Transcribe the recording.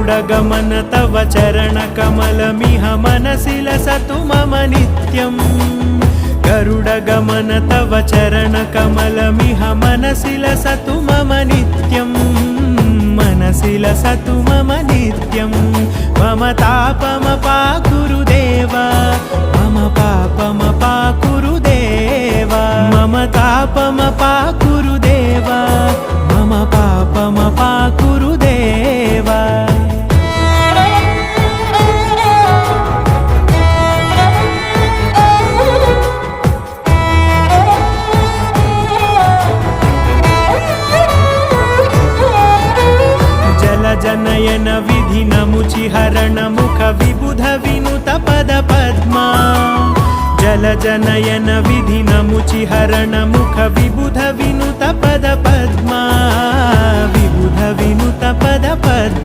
गरुडगमन तव चरणकमलमिह मनसि लसतु मम नित्यम् गरुडगमन तव चरणकमलमिह मनसि लसतु मम नित्यम् मनसि लसतु मम नित्यम् मम तापमपाकुरु देव मम पापमपाकुरु देव मम तापमपाकुरु देव मम पापमपाकुरु देव जनयन विधिनमुचिहरण मुख विबुध विनुत पद पद्मा जल जनयन विधिनमुचिहरण मुख विबुध विनुत पद पद्मा विबुध विनुत पद पद्मा।